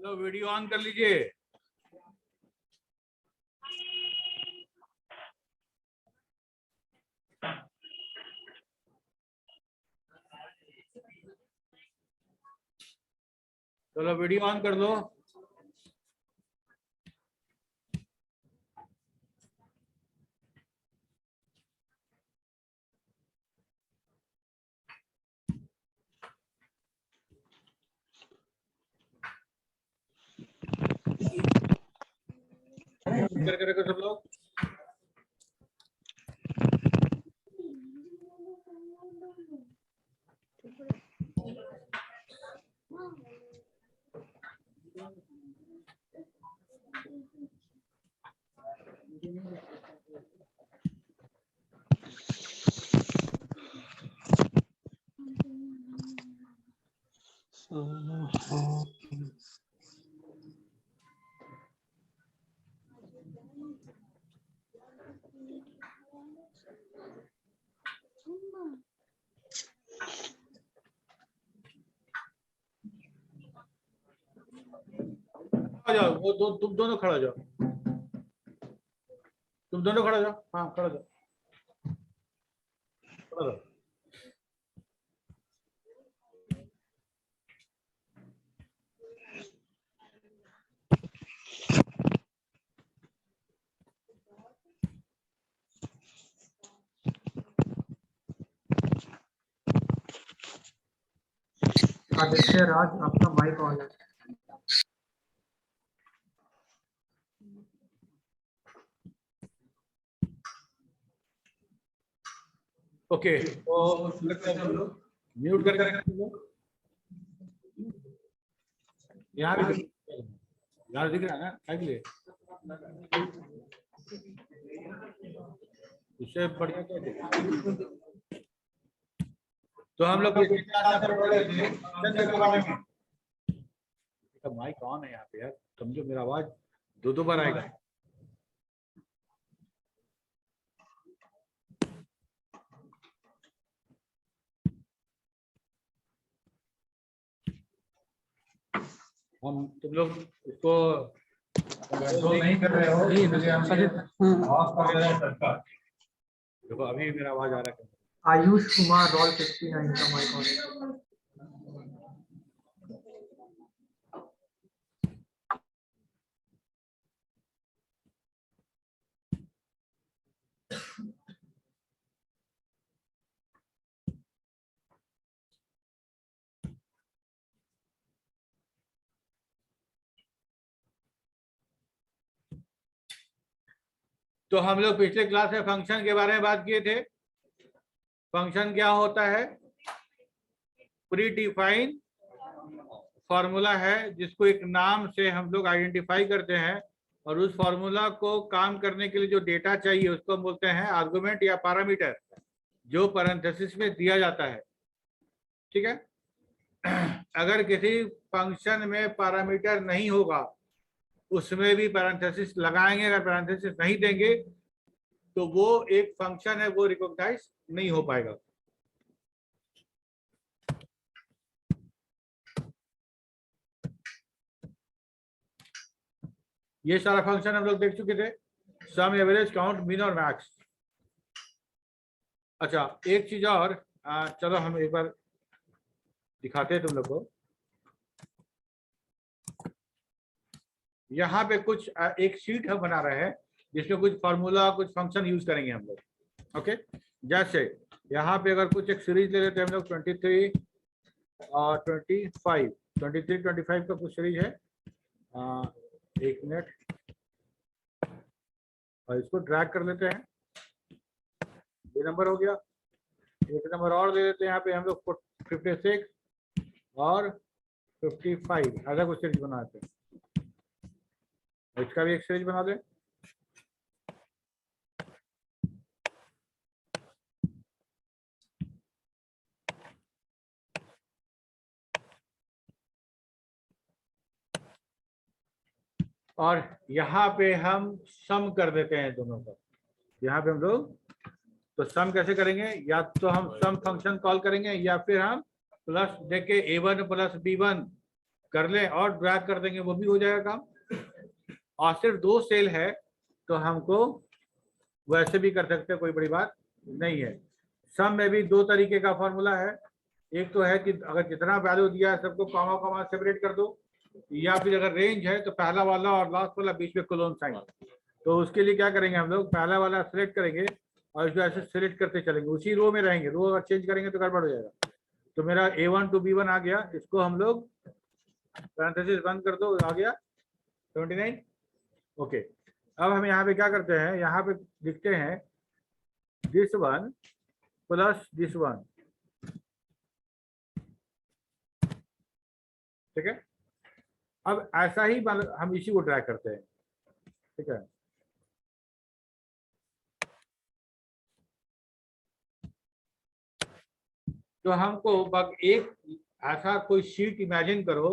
Hello, video on कर लीजिए। चलो वीडियो ऑन कर दो। कर सब लोग। आ जाओ, वो तुम दोनों खड़ा हो जाओ। तुम दोनों खड़ा हो जाओ। हाँ, खड़ा हो जाओ, खड़ा हो जाओ। आदित्य राज, आपका माइक ऑन है। ओके, तो म्यूट करके यहाँ भी यहाँ दिख रहा है ना, टाइप लिए उससे बढ़िया क्या दिख। तो हम लोग माइक ऑन है यहाँ पे यार, समझो मेरा आवाज दो बार आएगा। हम तुम लोग इसको नहीं कर रहे हो, देखो अभी मेरा आवाज आ रहा है। आयुष कुमार रॉल 59 का माइक ऑन है। तो हम लोग पिछले क्लास में फंक्शन के बारे में बात किए थे। फंक्शन क्या होता है? प्री डिफाइन फॉर्मूला है जिसको एक नाम से हम लोग आइडेंटिफाई करते हैं, और उस फॉर्मूला को काम करने के लिए जो डेटा चाहिए उसको हम बोलते हैं आर्गुमेंट या पैरामीटर, जो पैरेंथेसिस में दिया जाता है। ठीक है, अगर किसी फंक्शन में पैरामीटर नहीं होगा, उसमें भी पैरेंथेसिस लगाएंगे, अगर पैरेंथेसिस नहीं देंगे तो वो एक फंक्शन है, वो रिकॉग्नाइज नहीं हो पाएगा। ये सारा फंक्शन हम लोग देख चुके थे, सम, एवरेज, काउंट, मीन और मैक्स। अच्छा, एक चीज और, चलो हम एक बार दिखाते हैं तुम लोग को। यहाँ पे कुछ एक शीट हम बना रहे हैं जिसमें कुछ फार्मूला, कुछ फंक्शन यूज करेंगे हम लोग। ओके, जैसे यहाँ पे अगर कुछ एक सीरीज ले लेते हैं हम लोग 23 और 25, 23, 25 का कुछ सीरीज है। एक मिनट, और इसको ड्रैग कर लेते हैं। ये नंबर हो गया, एक नंबर और ले लेते हैं यहाँ पे हम लोग 56 और 55, ऐसा कुछ सीरीज बनाते हैं। इसका भी एक सीरीज बना दें। और यहाँ पे हम सम कर देते हैं दोनों का। यहाँ पे हम लोग तो सम कैसे करेंगे, या तो हम सम फंक्शन कॉल करेंगे या फिर हम प्लस देके a1 प्लस b1 कर ले और ड्रैग कर देंगे, वो भी हो जाएगा काम। और सिर्फ 2 सेल है तो हमको वैसे भी कर सकते हैं, कोई बड़ी बात नहीं है। सम में भी 2 तरीके का फॉर्मूला है। एक तो है कि अगर जितना वैल्यू दिया है सबको कॉमा कॉमा सेपरेट कर दो, या फिर अगर रेंज है तो पहला वाला और लास्ट वाला बीच में कोलोन साइन। तो उसके लिए क्या करेंगे हम लोग, पहला वाला सिलेक्ट करेंगे और इसको ऐसे सिलेक्ट करते चलेंगे, उसी रो में रहेंगे। रो अगर चेंज करेंगे तो गड़बड़ हो जाएगा। तो मेरा A1 to B1 आ गया, इसको हम लोग पैरेंथेसिस बंद कर दो, आ गया 79। ओके, अब हम यहाँ पे क्या करते हैं, यहाँ पे लिखते हैं this one plus this one, ठीक है। अब ऐसा ही हम इसी को ड्रैग करते हैं, ठीक है। तो हमको बग एक ऐसा कोई शीट इमेजिन करो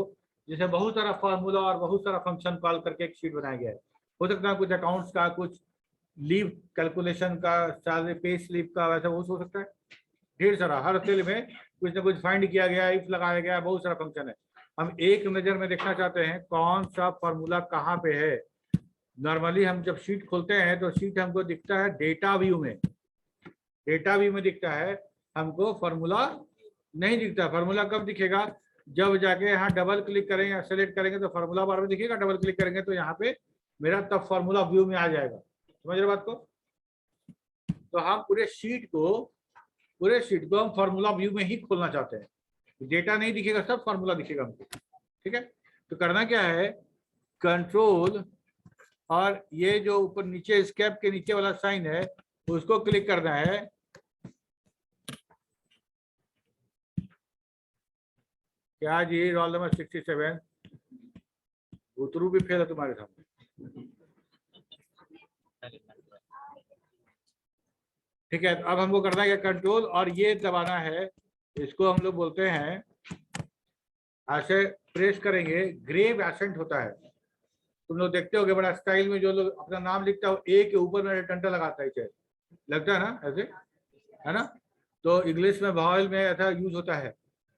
जिसे बहुत सारा फार्मूला और बहुत सारा फंक्शन कॉल करके एक शीट बनाया गया है। हो सकता है कुछ अकाउंट्स का, कुछ लीव कैलकुलेशन का, सैलरी पे स्लिप का, वैसा वो हो सकता है। ढेर सारा, हर सेल में कुछ ना कुछ फाइंड किया गया, इफ लगाया गया, बहुत सारा फंक्शन है। हम एक नजर में देखना चाहते हैं कौन सा फार्मूला कहाँ पे है। नॉर्मली हम जब शीट खोलते हैं तो शीट हमको दिखता है डेटा व्यू में, डेटा व्यू में दिखता है, हमको फार्मूला नहीं दिखता। फार्मूला कब दिखेगा, जब जाके यहाँ डबल क्लिक करेंगे या सेलेक्ट करेंगे तो फार्मूला बार में दिखेगा, डबल क्लिक करेंगे तो यहाँ पे मेरा तब फार्मूला व्यू में आ जाएगा। समझ रहे बात को। तो हम पूरे शीट को हम फार्मूला व्यू में ही खोलना चाहते हैं, डेटा नहीं दिखेगा, सब फार्मूला दिखेगा हमको, ठीक है। तो करना क्या है, कंट्रोल और ये जो ऊपर नीचे एस्केप के नीचे वाला साइन है उसको क्लिक करना है। क्या जी, रोल नंबर 67, उतरू भी फेल है तुम्हारे सामने, ठीक है। अब हमको करना है कंट्रोल और ये दबाना है, इसको हम लोग बोलते हैं, ऐसे प्रेस करेंगे, ग्रेव एसेंट होता है। तुम लोग देखते होगे बड़ा स्टाइल में जो लोग अपना नाम लिखता है ए के ऊपर में टंटा लगाता है, इसे लगता है ना ऐसे, है ना। तो इंग्लिश में वॉवेल में ऐसा यूज होता है।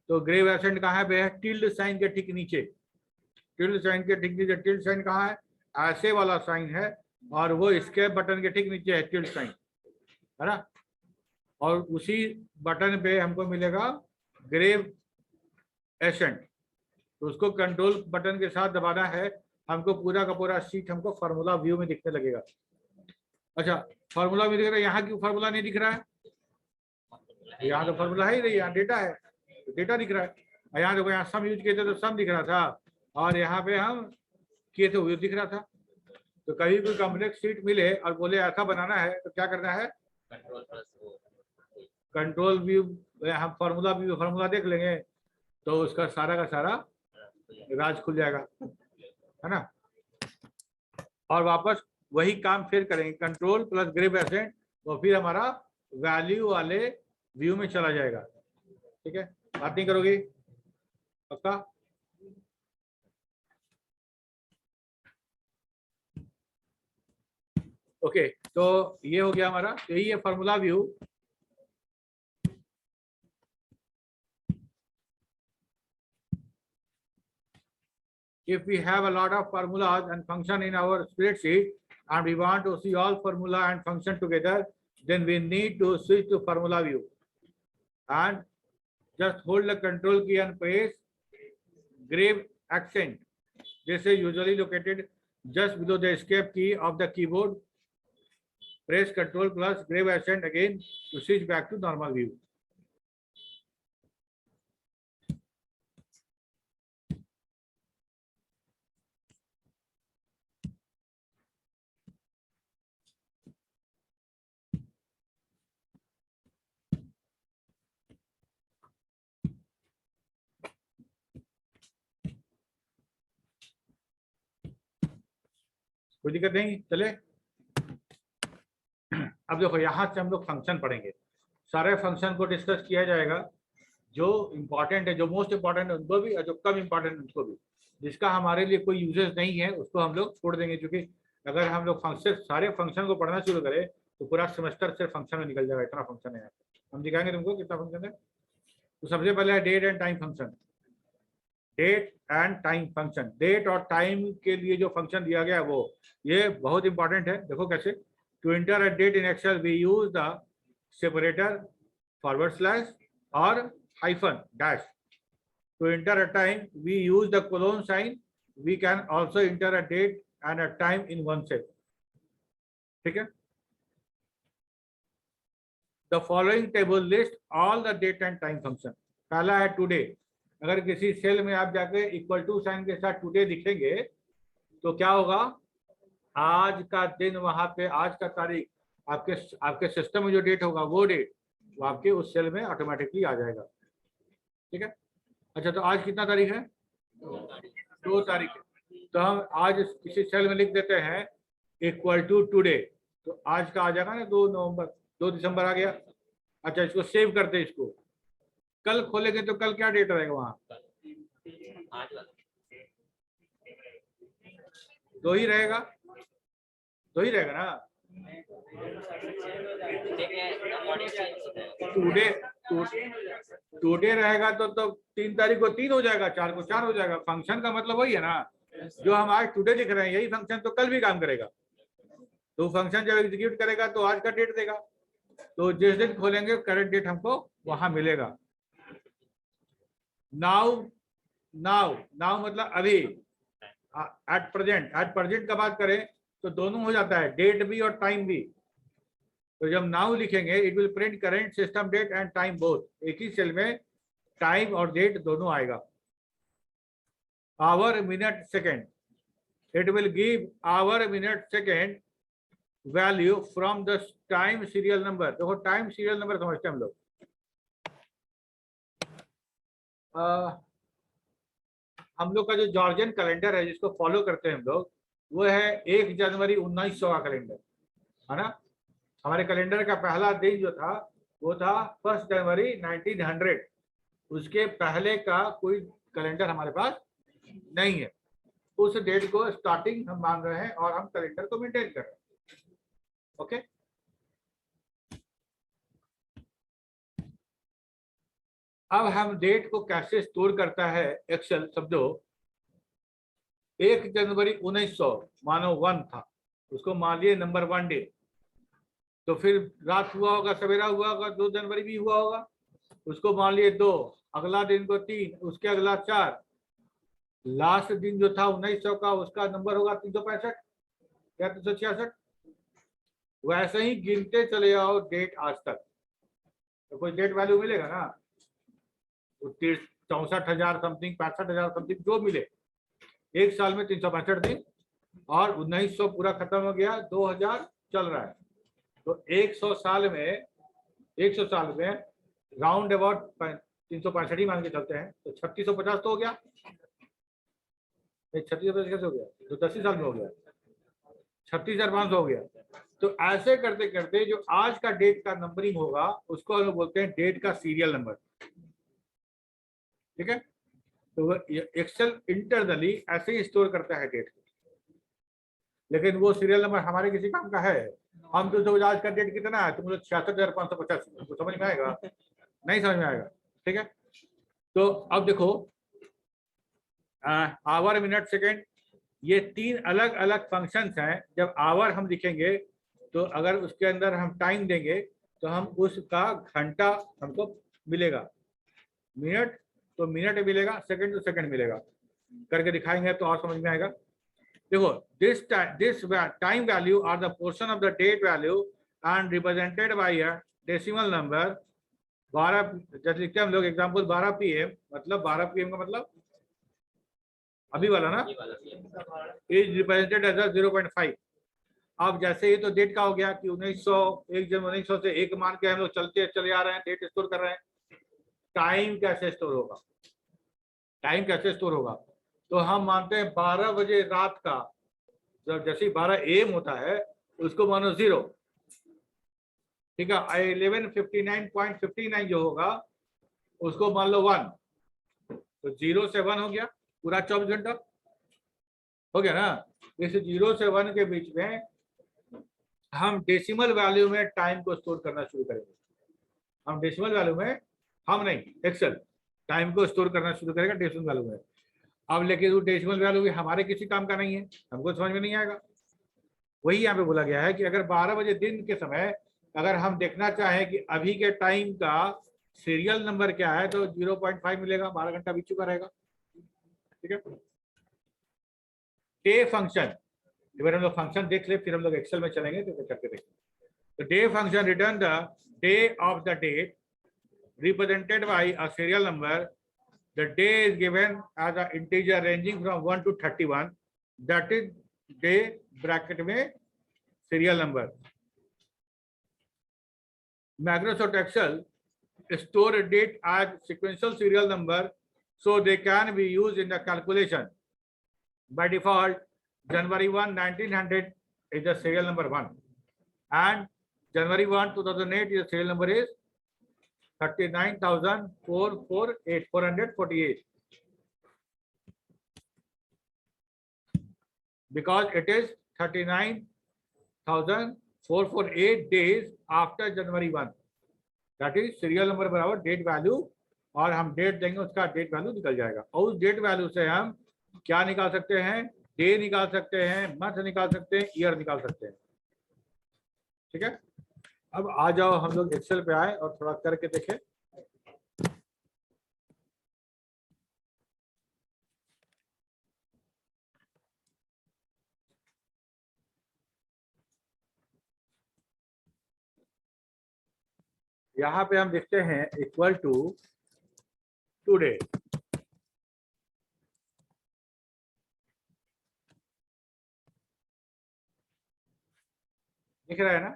तो ग्रेव एसेंट कहाँ पे है, टिल्ड साइन के ठीक नीचे, टिल्ड साइन के ठीक नीचे। टिल्ड साइन कहाँ है, ऐसे वाला साइन है, और वो एस्केप बटन के ठीक नीचे है टिल्ड साइन, है ना। और उसी बटन पे हमको मिलेगा ग्रेव एसेंट, तो उसको कंट्रोल बटन के साथ दबाना है। हमको पूरा का पूरा शीट हमको फार्मूला व्यू में दिखने लगेगा। अच्छा, फार्मूला में दिख रहा है, यहाँ क्यों फार्मूला नहीं दिख रहा है, यहाँ तो फार्मूला है ही नहीं, यहाँ डेटा है, तो डेटा दिख रहा है। यहाँ देखो, यहाँ सम यूज किए थे तो सम दिख रहा था, और यहाँ पे हम किए थे वो दिख रहा था। तो कभी कोई कॉम्प्लेक्स शीट मिले और बोले ऐसा बनाना है तो क्या करना है, कंट्रोल व्यू, हम फार्मूला व्यू फार्मूला देख लेंगे तो उसका सारा का सारा राज खुल जाएगा, है ना। और वापस वही काम फिर करेंगे, कंट्रोल प्लस ग्रेव एसेंट, तो फिर हमारा वैल्यू वाले व्यू में चला जाएगा, ठीक है। बात नहीं करोगे पक्का। ओके, तो ये हो गया हमारा, यही है formula view. If we have a lot of formulas and function in our spreadsheet and we want to see all formula and function together, then we need to switch to formula view and just hold the control key and press grave accent. This is usually located just below the escape key of the keyboard. Press control plus grave accent again to switch back to normal view. कोई दिक्कत नहीं, चले। अब देखो, यहाँ से हम लोग फंक्शन पढ़ेंगे, सारे फंक्शन को डिस्कस किया जाएगा, जो इम्पोर्टेंट है, जो मोस्ट इम्पोर्टेंट है उनको भी, और जो कम इम्पोर्टेंट है उनको भी। जिसका हमारे लिए कोई यूजेस नहीं है उसको हम लोग छोड़ देंगे, क्योंकि अगर हम लोग फंक्शन सारे फंक्शन को पढ़ना शुरू करें तो पूरा सेमेस्टर सिर्फ फंक्शन में निकल जाएगा, इतना फंक्शन है। हम दिखाएंगे तुमको कितना फंक्शन है। तो सबसे पहले है date and time function. Date and time function, date और टाइम के लिए जो फंक्शन दिया गया है वो ये बहुत इंपॉर्टेंट है। देखो कैसे, to enter a date in Excel we use the separator forward slash और hyphen dash. To enter a time, we use the colon sign. We can also enter a date and a time in one cell. ठीक है? The following table lists all the date and time function. पहला है today. अगर किसी cell में आप जाके equal to sign के साथ टुडे लिखेंगे तो क्या होगा, आज का दिन वहां पे, आज का तारीख, आपके सिस्टम में जो डेट होगा वो डेट वो आपके उस सेल में ऑटोमेटिकली आ जाएगा। ठीक है? अच्छा, तो आज कितना तारीख है? 2 तारीख है। तो हम आज किसी सेल में लिख देते हैं इक्वल टू टुडे, तो आज का आ जाएगा ना 2 नवंबर, 2 दिसंबर आ गया। अच्छा, इसको सेव करते हैं, इसको कल खोलेंगे तो कल क्या डेट रहेगा वहां? 2 ही रहेगा, 2 ही रहेगा ना। टुडे रहेगा तो 3 तारीख को 3 हो जाएगा, 4 को 4 हो जाएगा। फंक्शन का मतलब वही है ना, जो हम आज टुडे लिख रहे हैं यही फंक्शन तो कल भी काम करेगा। तो फंक्शन जब एग्जीक्यूट करेगा तो आज का डेट देगा, तो जिस दिन खोलेंगे करंट डेट हमको वहां मिलेगा। नाउ मतलब अभी, एट प्रेजेंट का बात करें तो दोनों हो जाता है, डेट भी और टाइम भी। तो जब नाउ लिखेंगे it will print current system date and time both, एक ही सेल में टाइम और डेट दोनों आएगा। Hour minute second, it will give hour minute second value from the time serial number. देखो टाइम सीरियल नंबर समझते हैं हम लोग। हम लोग का जो जॉर्जियन कैलेंडर है जिसको फॉलो करते हैं हम लोग, वो है 1 जनवरी 1900 का कैलेंडर, है ना। हमारे कैलेंडर का पहला दिन जो था वो था 1 जनवरी 1900। उसके पहले का कोई कैलेंडर हमारे पास नहीं है। उस डेट को स्टार्टिंग हम मान रहे हैं और हम कैलेंडर को मेंटेन कर रहे हैं। ओके, अब हम डेट को कैसे स्टोर करता है एक्सेल। समझो 1 जनवरी 1900 मानो 1 था, उसको मान लिए नंबर 1 डे। तो फिर रात हुआ होगा, सवेरा हुआ होगा, 2 जनवरी भी हुआ होगा, उसको मान लिए 2, अगला दिन को 3, उसके अगला 4, लास्ट दिन जो था 1900 का उसका नंबर होगा 365 या 366। वैसे ही गिनते चले जाओ डेट आज तक, तो कोई डेट वैल्यू मिलेगा ना। 64,000 समथिंग, 65,000 समथिंग जो मिले, एक साल में 365 दिन, और 1900 पूरा खत्म हो गया, 2000 चल रहा है। तो 100 साल में राउंड अबाउट 365 ही मान के चलते हैं, तो 3650 तो हो गया। 3650 कैसे हो गया? तो 10 ही साल में हो गया, 36,500 हो गया। तो ऐसे करते करते जो आज का डेट का नंबरिंग होगा उसको हम बोलते हैं डेट का सीरियल नंबर। ठीक है, तो एक्सेल इंटरनली ऐसे ही स्टोर करता है डेट, लेकिन वो सीरियल नंबर हमारे किसी काम का है? हम तो आज का डेट कितना है, तुम लोग 66,585, समझ में आएगा? नहीं समझ में आएगा। ठीक है, तो अब देखो आवर, मिनट, सेकेंड, ये 3 अलग अलग फंक्शंस हैं। जब आवर हम लिखेंगे तो अगर उसके अंदर हम टाइम देंगे तो हम उसका घंटा हमको मिलेगा, मिनट तो मिनट मिलेगा, सेकंड तो सेकंड मिलेगा। करके दिखाएंगे तो और समझ में आएगा। देखो this time value are the portion of the date value and represented by a decimal number. 12 जैसे लिखते हैं हम लोग एग्जांपल 12 PM, मतलब 12 PM का मतलब अभी वाला ना, इज रिप्रेजेंटेड एज 0.5। अब जैसे ही तो डेट का हो गया कि 1900, 1 जनवरी 1900 से 1 मान के हम लोग चले आ रहे हैं, डेट स्टोर कर रहे हैं। टाइम कैसे स्टोर होगा? टाइम कैसे स्टोर होगा? तो हम मानते हैं 12 बजे रात का, जब जैसे 12 AM होता है उसको मानो 0। ठीक है, 11:59.59 जो होगा उसको मान लो 1, तो 0 से 1 हो गया पूरा 24 घंटा। हो गया ना। इस 0 से 1 के बीच में हम डेसिमल वैल्यू में टाइम को स्टोर करना शुरू करेंगे। हम डेसिमल वैल्यू में, हम नहीं, एक्सेल टाइम को स्टोर करना शुरू करेगा डेसिमल वैल्यू में। अब लेकिन वो डेसिमल वैल्यू भी हमारे किसी काम का नहीं है, हमको समझ में नहीं आएगा। वही यहाँ पे बोला गया है कि अगर 12 बजे दिन के समय अगर हम देखना चाहें कि अभी के टाइम का सीरियल नंबर क्या है तो 0.5 मिलेगा, 12 घंटा बीत चुका रहेगा। ठीक है। डे फंक्शन, अगर हम लोग फंक्शन देख ले फिर हम लोग एक्सेल में चलेंगे तो करके देखेंगे। तो day function return the day of the date represented by a serial number. The day is given as an integer ranging from 1 to 31. That is day bracket में serial number. Microsoft Excel store a date as sequential serial number so they can be used in the calculation. By default, January 1, 1900 is the serial number 1 and January 1, 2008 is the serial number is 39,448 because it is 39,448 days after January 1. That is serial number बराबर date value, और हम date देंगे उसका date value निकल जाएगा। और उस date value से हम क्या निकाल सकते हैं, डे निकाल सकते हैं, मंथ निकाल सकते हैं, ईयर निकाल सकते हैं। ठीक है। अब आ जाओ हम लोग एक्सेल पे आए और थोड़ा करके देखें। यहाँ पे हम देखते हैं इक्वल टू टुडे। दिख रहा है ना।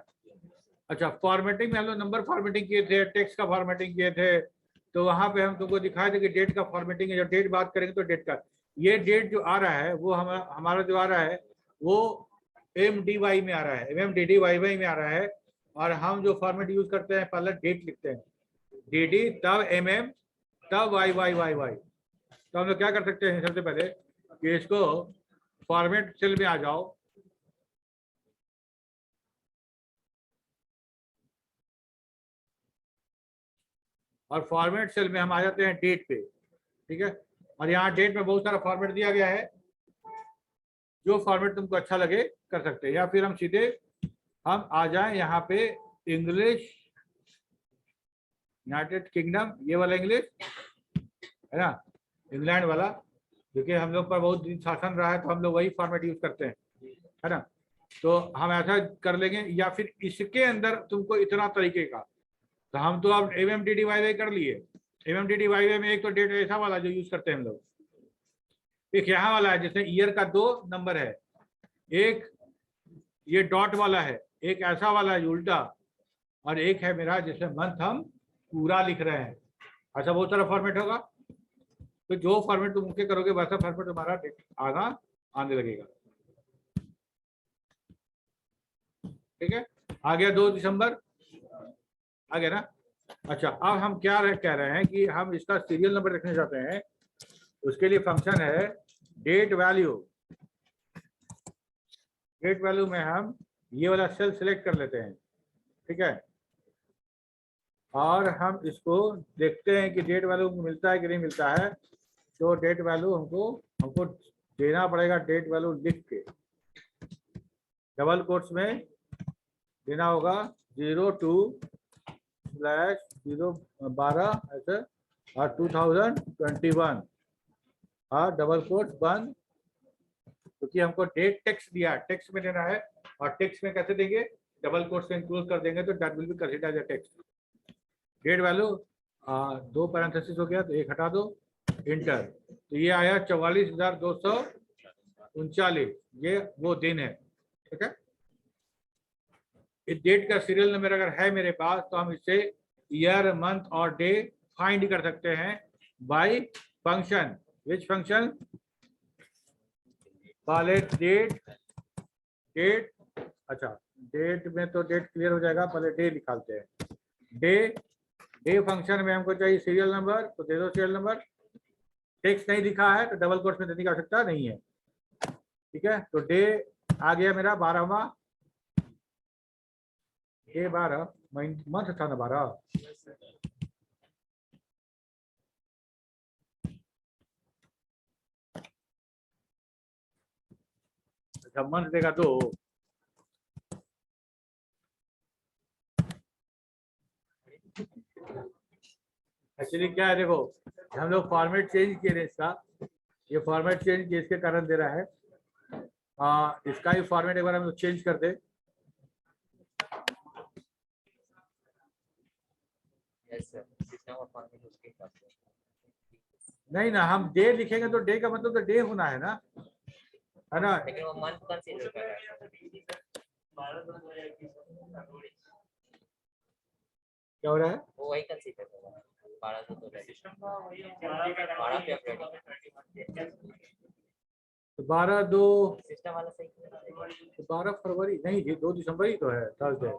अच्छा, फॉर्मेटिंग में हम लोग नंबर फॉर्मेटिंग किए थे, टेक्स्ट का फॉर्मेटिंग किए थे, तो वहां पे हम तुमको दिखाए थे कि डेट का फॉर्मेटिंग है। जब डेट बात करेंगे तो डेट का, ये डेट जो आ रहा है वो हमारा जो आ रहा है वो MDY में आ रहा है, MMDDYY में आ रहा है। और हम जो फॉर्मेट यूज करते हैं पहले डेट लिखते हैं, DD तब MM तब YYYY। तो हम लोग क्या कर सकते हैं, सबसे पहले कि इसको फॉर्मेट सेल में आ जाओ, और फॉर्मेट सेल में हम आ जाते हैं डेट पे। ठीक है। और यहाँ डेट में बहुत सारा फॉर्मेट दिया गया है, जो फॉर्मेट तुमको अच्छा लगे कर सकते हैं। या फिर हम सीधे हम आ जाएं यहाँ पे इंग्लिश यूनाइटेड किंगडम, ये वाला इंग्लिश है ना, इंग्लैंड वाला, क्योंकि हम लोग पर बहुत दिन शासन रहा है तो हम लोग वही फॉर्मेट यूज करते हैं, है ना। तो हम ऐसा कर लेंगे। या फिर इसके अंदर तुमको इतना तरीके का, तो हम तो अब MMDDYY कर लिए। MMDDYY में एक तो डेट ऐसा वाला जो यूज करते हैं हम लोग, एक यहाँ वाला है जिसमें ईयर का 2 नंबर है, एक ये डॉट वाला है, एक ऐसा वाला है उल्टा, और एक है मेरा जिसमें मंथ हम पूरा लिख रहे हैं। ऐसा बहुत सारा फॉर्मेट होगा, तो जो फॉर्मेट तुम उनके करोगे वैसा फॉर्मेट तुम्हारा आगा आने लगेगा। ठीक है। आ गया 2 दिसंबर, आ गया ना। अच्छा, अब हम क्या कह रहे हैं कि हम इसका सीरियल नंबर रखना चाहते हैं। उसके लिए फंक्शन है डेट वैल्यू। डेट वैल्यू में हम ये वाला सेल सिलेक्ट कर लेते हैं। ठीक है। और हम इसको देखते हैं कि डेट वैल्यू मिलता है कि नहीं मिलता है। तो डेट वैल्यू हमको देना पड़ेगा, डेट वैल्यू लिख के डबल कोट्स में देना होगा 02/012 ऐसे, और 2021 और डबल कोट्स बंद, क्योंकि हमको डेट टेक्स्ट दिया, टेक्स्ट में देना है। और टेक्स्ट में कैसे देंगे, डबल कोट्स में इंक्लूड कर देंगे तो that will be considered as text. Date value 2 parenthesis हो गया तो 1 हटा दो, इंटर। तो ये आया 44,239, ये वो दिन है। ठीक है। इस डेट का सीरियल नंबर अगर है मेरे पास तो हम इससे ईयर, मंथ और डे फाइंड कर सकते हैं बाय फंक्शन। Which function? पहले डेट, अच्छा डेट में तो डेट क्लियर हो जाएगा, पहले डे निकालते हैं। डे फंक्शन में हमको चाहिए सीरियल नंबर, तो दे दो सीरियल नंबर। टेक्स्ट नहीं दिखा है तो डबल कोट्स में देने की आवश्यकता नहीं है। ठीक है, तो डे आ गया मेरा 12वां, डे 12, मंथ था ना 12। अच्छा, मंथ देगा तो एक्चुअली क्या है, देखो हम लोग फॉर्मेट चेंज किए थे इसका, ये फॉर्मेट चेंज किए इसके कारण दे रहा है। इसका ही फॉर्मेट एक बार हम लोग चेंज कर दे। नहीं ना, हम डे लिखेंगे तो डे का मतलब तो डे होना है ना, है ना। लेकिन वो मंथ कंसीडर कर रहा है। क्या हो रहा है? वो वही कंसीडर कर रहा है 12 तो 12 तो 12/2 सिस्टम वाला सही कर तो 12 फरवरी नहीं जी, 2 दिसंबर ही तो है, थर्सडे।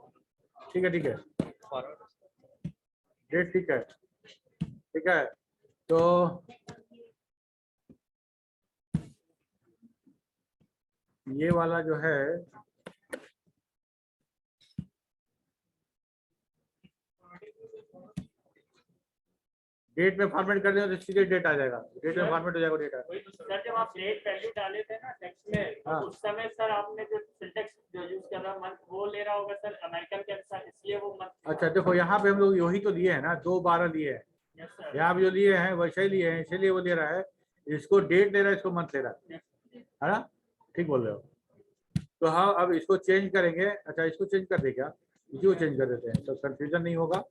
ठीक है, ठीक है, डेट ठीक है, ठीक है। तो ये वाला जो है डेट में फॉर्मेट कर देंगे तो सीधे डेट आ जाएगा, डेट में फॉर्मेट हो जाएगा डेट। सर जब आप डेट वैल्यू डाले थे ना टेक्स्ट में, हाँ। उस समय सर आपने जो सिंटेक्स जो यूज कर रहा मंथ वो ले रहा होगा सर अमेरिकन के अनुसार, इसलिए वो मंथ। अच्छा देखो, यहाँ पे हम लोग यही तो लिए हैं ना, 2/12 लिए हैं, यस सर। यहाँ पे जो लिए हैं वैसे ही लिए हैं, इसलिए वो ले रहा है। इसको डेट ले रहा है, इसको मंथ ले रहा है ना, ठीक बोल रहे हो। तो हाँ, अब इसको चेंज करेंगे। अच्छा, इसको चेंज कर दे क्या, इसी को चेंज कर देते हैं तो कंफ्यूजन नहीं होगा।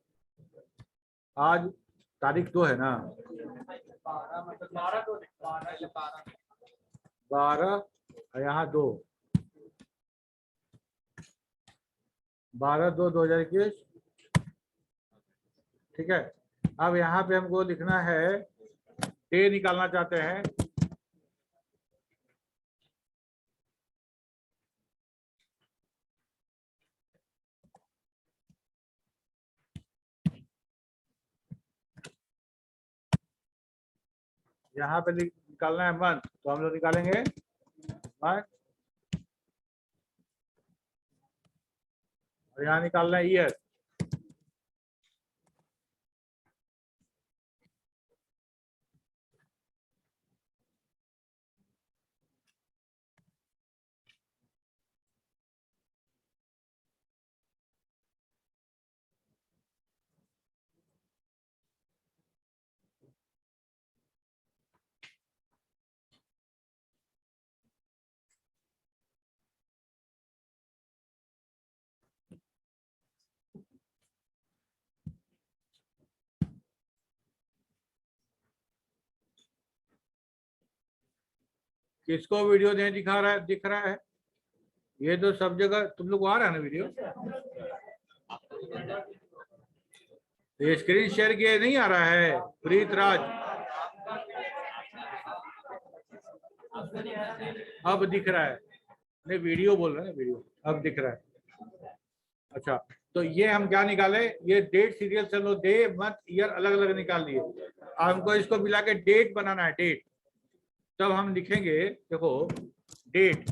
आज तारीख 2 है ना, 12 यहाँ 2, 12/2/2021, ठीक है। अब यहाँ पे हमको लिखना है, डे निकालना चाहते हैं। यहाँ पे निकालना है मंथ, तो हम लोग निकालेंगे मंथ, और यहाँ निकालना है ईयर। किसको वीडियो नहीं दिखा रहा है, दिख रहा है? ये तो सब जगह तुम लोग को आ रहा है ना वीडियो, ये स्क्रीन शेयर किए नहीं आ रहा है? प्रीत राज, अब दिख रहा है? नहीं, वीडियो बोल रहे हैं, वीडियो अब दिख रहा है। अच्छा, तो ये हम क्या निकाले, ये डेट सीरियल से लो, डे मंथ ईयर अलग अलग निकाल लिए। हमको इसको मिला के डेट बनाना है, डेट। तब हम लिखेंगे, देखो डेट,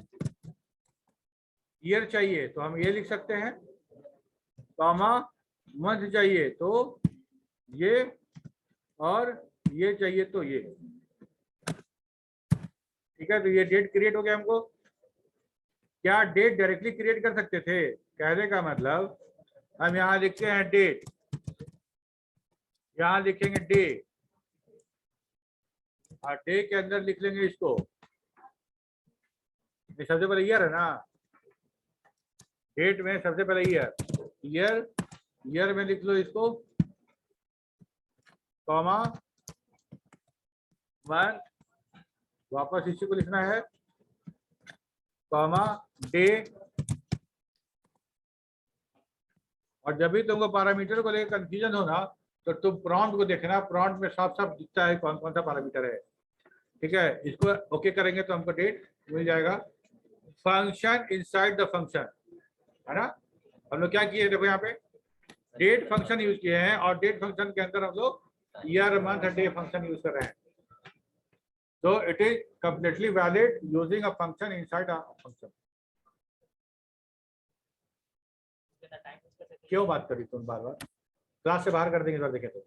ईयर चाहिए तो हम ये लिख सकते हैं, कॉमा मंथ चाहिए तो ये, और ये चाहिए तो ये, ठीक है। तो ये डेट क्रिएट हो गया हमको। क्या डेट डायरेक्टली क्रिएट कर सकते थे? कहने का मतलब हम यहाँ लिखते हैं डेट, यहाँ लिखेंगे डे, और डे के अंदर लिख लेंगे इसको, ये सबसे पहले ईयर है ना, डेट में सबसे पहले ईयर, ईयर, ईयर में लिख लो इसको, कॉमा मंथ, वापस इसी को लिखना है, कॉमा डे। और जब भी तुमको पैरामीटर को लेकर कंफ्यूजन हो ना, तो तुम प्रॉम्प्ट को देखना, प्रॉम्प्ट में साफ साफ दिखता है कौन कौन सा पैरामीटर है, ठीक है। इसको ओके करेंगे तो हमको डेट मिल जाएगा। फंक्शन इनसाइड द फंक्शन, है ना। हम लोग क्या किए, देखो यहाँ पे डेट फंक्शन यूज किए हैं, और डेट फंक्शन के अंदर हम लोग year month day function use कर रहे हैं। So it is completely valid using a function inside a function. क्यों बात करी तुम बार बार? क्लास से बाहर कर देंगे इधर देखे तो।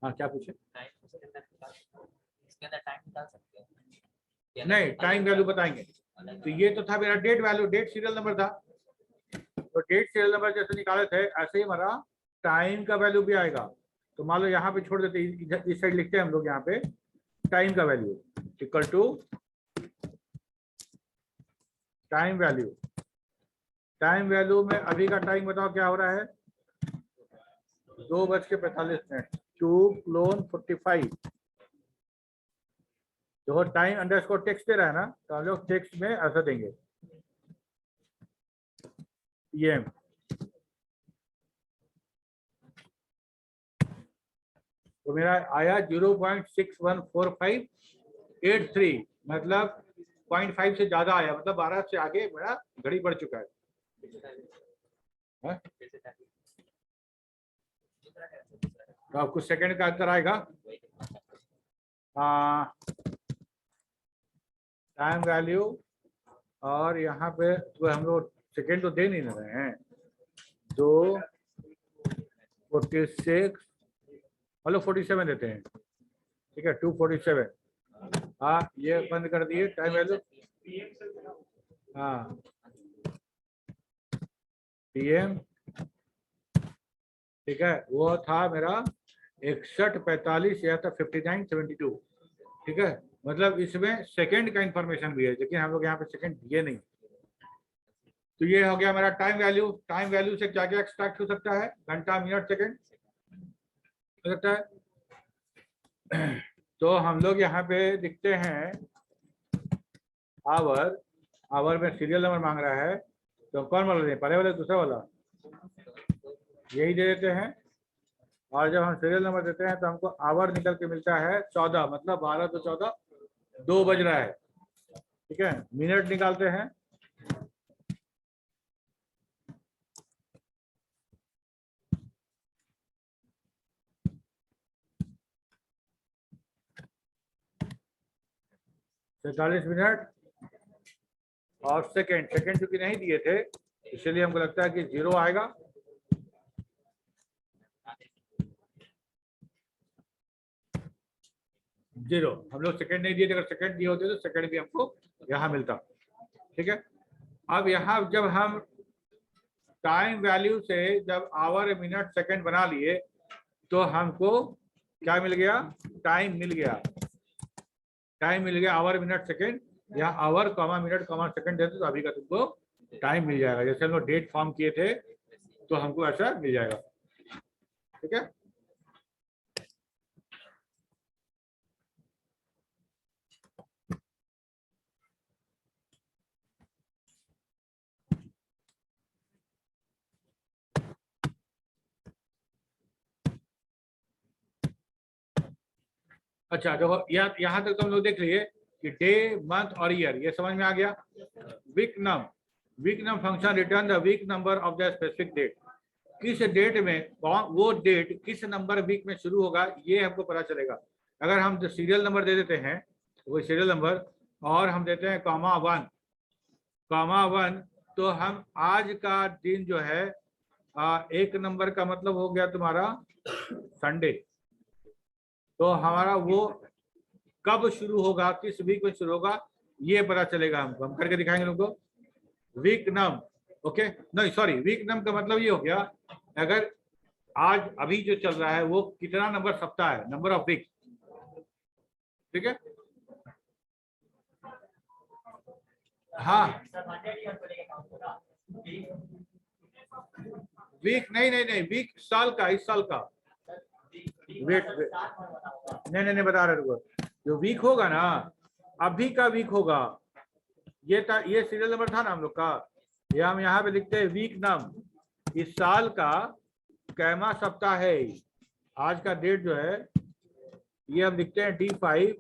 हाँ क्या पूछे? इसके अंदर टाइम निकाल सकते हैं? नहीं, टाइम वैल्यू बताएंगे। तो ये तो था मेरा date value, date serial number था। तो डेट सीरियल नंबर जैसे निकाले थे ऐसे ही हमारा टाइम का वैल्यू भी आएगा। तो मान लो यहाँ पे छोड़ देते, इस साइड लिखते हैं हम लोग यहाँ पे टाइम का value equal to time value. Time value में अभी का टाइम बताओ क्या हो रहा है? 2:45 टू क्लोन 45। जो टाइम अंडरस्कोर टेक्स्ट दे रहा है ना, तो हम लोग टेक्स्ट में ऐसा देंगे PM। तो मेरा आया 0.614583, मतलब 0.5 से ज्यादा आया, मतलब 12 से आगे मेरा घड़ी बढ़ चुका है। तो अब कुछ सेकंड का अंतर आएगा। टाइम वैल्यू और यहाँ पे तो हम लोग सेकेंड तो दे नहीं रहे हैं। 2:46 हेलो 47 देते हैं, ठीक है 2:47। हाँ ये बंद कर दिए टाइम वैल्यू। हाँ PM, ठीक है, वो था मेरा 61:45 या था 59:72, ठीक है। मतलब इसमें सेकंड का इंफॉर्मेशन भी है, लेकिन हम लोग यहाँ पे सेकंड दिए नहीं। तो ये हो गया मेरा टाइम वैल्यू। टाइम वैल्यू से क्या क्या एक्सट्रैक्ट हो सकता है? घंटा, मिनट, सेकंड हो सकता है। तो हम लोग यहाँ पे लिखते हैं आवर। आवर में सीरियल नंबर मांग रहा है, तो कौन वाला दें, पहले वाला दूसरा वाला? यही दे देते हैं। और जब हम सीरियल नंबर देते हैं तो हमको आवर निकल के मिलता है 14, मतलब 12 तो 14 2 बज रहा है, ठीक है। मिनट निकालते हैं, सैंतालीस मिनट। और सेकंड, सेकंड चूंकि नहीं दिए थे इसलिए हमको लगता है कि 0 आएगा। जीरो, हम लोग सेकंड नहीं दिए थे, अगर सेकंड दिए होते तो सेकंड भी हमको यहाँ मिलता, ठीक है। अब यहाँ जब हम टाइम वैल्यू से जब आवर, मिनट, सेकंड बना लिए तो हमको क्या मिल गया? टाइम मिल गया। टाइम मिल गया आवर, मिनट, सेकंड। या hour comma minute comma second देते तो अभी का तुमको टाइम मिल जाएगा। जैसे हम लोग डेट फॉर्म किए थे तो हमको ऐसा मिल जाएगा, ठीक है। अच्छा देखो यहाँ तक तो हम लोग देख लिए कि डे, मंथ और ईयर, ये समझ में आ गया। Week num function return the week number of the specific date. किस डेट में वो डेट किस नंबर वीक में शुरू होगा ये हमको पता चलेगा। अगर हम सीरियल नंबर दे देते हैं, वो सीरियल नंबर, और हम देते हैं (1) तो हम आज का दिन जो है एक नंबर का मतलब हो गया तुम्हारा संडे। तो हमारा वो कब शुरू होगा, किस वीक में शुरू होगा ये पता चलेगा हमको। हम करके दिखाएंगे लोगों को। वीक नम, ओके, नहीं सॉरी, वीक नम का मतलब ये हो गया अगर आज अभी जो चल रहा है वो कितना नंबर सप्ताह है, नंबर ऑफ वीक, ठीक है। हाँ वीक नहीं, वीक साल का, इस साल का। वेट नहीं बता रहे रुको। जो वीक होगा ना, अभी का वीक होगा, ये सीरियल नंबर था ना हम लोग का। ये हम यहाँ पे लिखते हैं वीक नम, इस साल का कैमा सप्ताह है। आज का डेट जो है ये हम लिखते हैं D5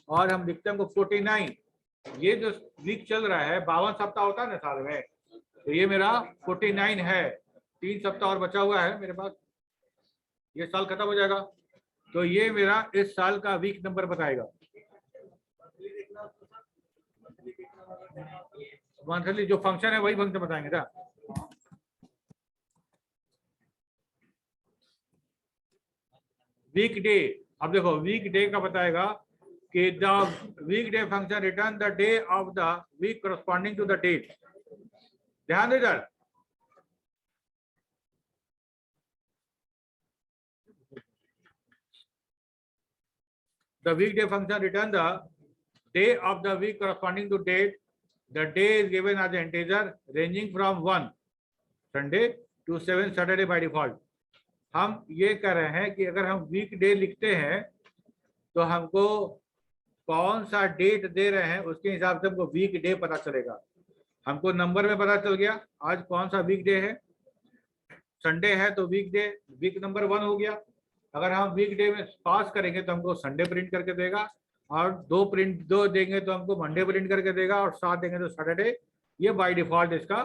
और हम लिखते हैं हमको 49। ये जो वीक चल रहा है 52 सप्ताह होता है ना साल में, तो ये मेरा 49 है। 3 सप्ताह और बचा हुआ है मेरे पास, ये साल खत्म हो जाएगा, तो ये मेरा इस साल का वीक नंबर बताएगा। मंथली जो फंक्शन है वही फंक्शन बताएंगे ना। वीक डे, अब देखो वीक डे का बताएगा कि the weekday function return the day of the week corresponding to the date. ध्यान दो इधर, the weekday function return the day of the week corresponding to date. The day is given as an integer ranging from 1 Sunday to 7 Saturday by default. हम ये कर रहे हैं कि अगर हम वीक डे लिखते हैं तो हमको कौन सा डेट दे रहे हैं उसके हिसाब से हमको वीक डे पता चलेगा। हमको नंबर में पता चल गया आज कौन सा वीक डे है, संडे है तो वीक डे वीक नंबर 1 हो गया। अगर हम वीक डे में पास करेंगे तो हमको संडे प्रिंट करके देगा, और दो देंगे तो हमको मंडे प्रिंट करके देगा, और 7 देंगे तो सैटरडे। ये बाय डिफॉल्ट इसका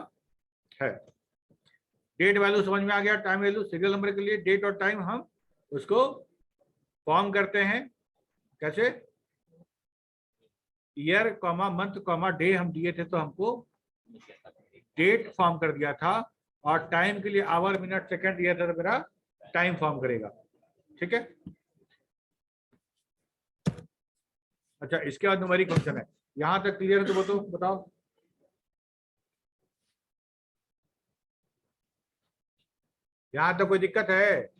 है। डेट वैल्यू समझ में आ गया। टाइम वैल्यू सीरियल नंबर के लिए डेट और टाइम हम उसको फॉर्म करते हैं कैसे, year comma month comma day हम दिए थे तो हमको डेट फॉर्म कर दिया था, और टाइम के लिए आवर मिनट सेकंड दिया था तो मेरा टाइम फॉर्म करेगा। ठीक है। अच्छा, इसके बाद न्यूमेरिक फंक्शन है। यहां तक क्लियर है तो बताओ। यहां तक कोई दिक्कत है?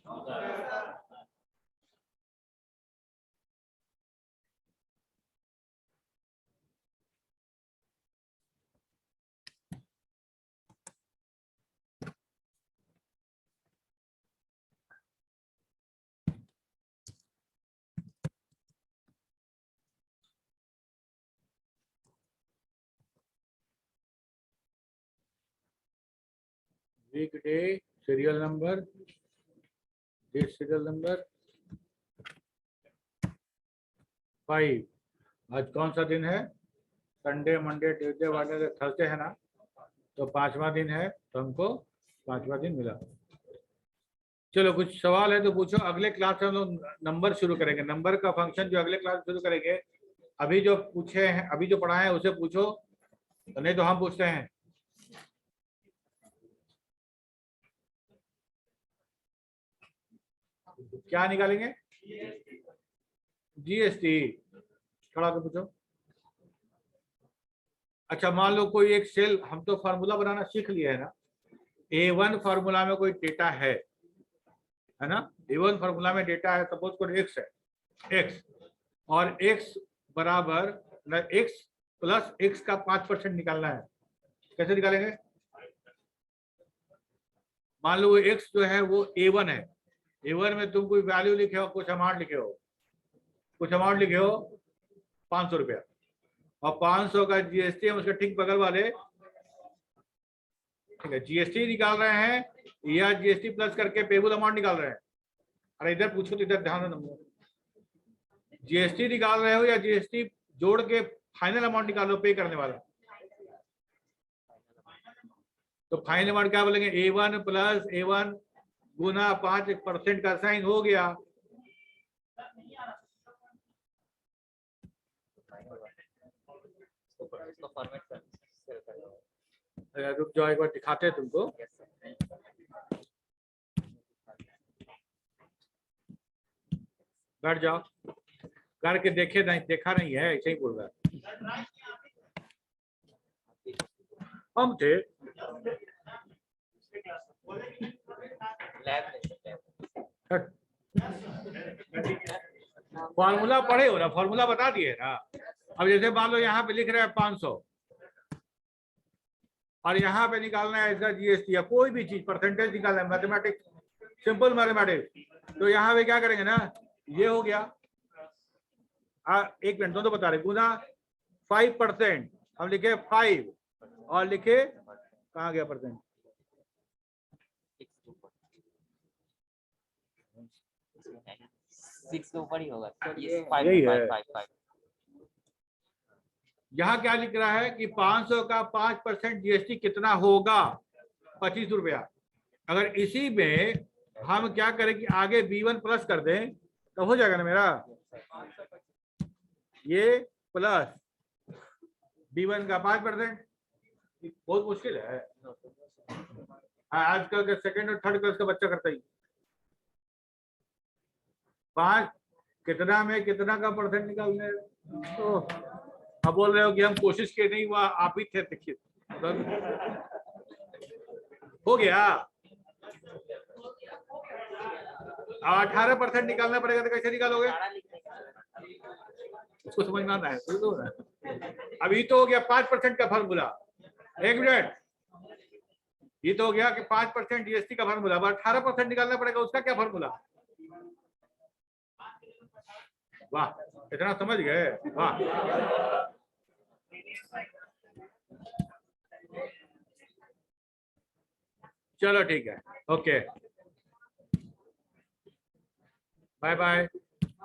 Week day serial number, date serial number 5। आज कौन सा दिन है? Sunday, Monday, Tuesday, Wednesday, Thursday है ना, तो 5वां दिन है, तो हमको 5वां दिन मिला। चलो कुछ सवाल है तो पूछो। अगले क्लास में हम लोग नंबर शुरू करेंगे, नंबर का फंक्शन जो अगले क्लास शुरू करेंगे। अभी जो पूछे हैं, अभी जो पढ़ाए हैं उसे पूछो, तो नहीं तो हम पूछते हैं। क्या निकालेंगे? जीएसटी। खड़ा कर पूछो। अच्छा, मान लो कोई एक सेल, हम तो फार्मूला बनाना सीख लिया है ना। A1 फार्मूला में कोई डेटा है ना। A1 फार्मूला में डेटा है, सपोज कोई x है, x और x बराबर x प्लस x का 5% निकालना है। कैसे निकालेंगे? मान लो x जो है वो A1 है। A1 में तुम कोई वैल्यू लिखे हो, कुछ अमाउंट लिखे हो, 500 रुपया, और 500 का जीएसटी हम उसके ठीक बगल वाले, ठीक है, जीएसटी निकाल रहे हैं या जीएसटी प्लस करके पेबल अमाउंट निकाल रहे हैं? अरे इधर पूछो तो इधर ध्यान दो। जीएसटी निकाल रहे हो या जीएसटी जोड़ के फाइनल अमाउंट निकाल लो पे करने वाला? तो फाइनल अमाउंट क्या बोलेंगे? A1 प्लस A1 गुना 5% का साइन हो गया। रुक जाओ, एक बार दिखाते हैं तुमको। बैठ जाओ, करके देखे नहीं, देखा नहीं है, ऐसे ही बोल रहा है। हम थे फॉर्मूला पढ़े हो ना, फॉर्मूला बता दिए ना। अब जैसे मान लो यहाँ पे लिख रहे हैं 500 और यहाँ पे निकालना है इसका जीएसटी या कोई भी चीज परसेंटेज निकालना है, मैथमेटिक्स, सिंपल मैथमेटिक्स। तो यहाँ पे क्या करेंगे ना, ये हो गया। एक मिनट, दोनों बता रहे, गुना 5%, हम लिखे 5 और लिखे, कहाँ गया परसेंट? 6 के ऊपर ही होगा। यही है। यहाँ क्या लिख रहा है कि 500 का 5% जीएसटी कितना होगा? 25 रुपया। अगर इसी में हम क्या करें कि आगे b1 प्लस कर दें तो हो जाएगा ना मेरा, ये प्लस b1 का 5%। बहुत मुश्किल है। आजकल के सेकंड और थर्ड क्लास का बच्चा करता ही। 5 कितना में कितना का परसेंट निकालने, तो अब बोल रहे हो कि हम कोशिश किए नहीं, हुआ आप ही थे, देखिए हो गया। 18% निकालना पड़ेगा तो कैसे निकालोगे, उसको समझ में आता है तो अभी तो हो गया 5% का फार्मूला। एक मिनट, ये तो हो गया कि 5% जीएसटी का फार्मूला, अब 18% निकालना पड़ेगा, उसका क्या फार्मूला। वाह, इतना समझ गए, वाह। चलो ठीक है, ओके, बाय बाय।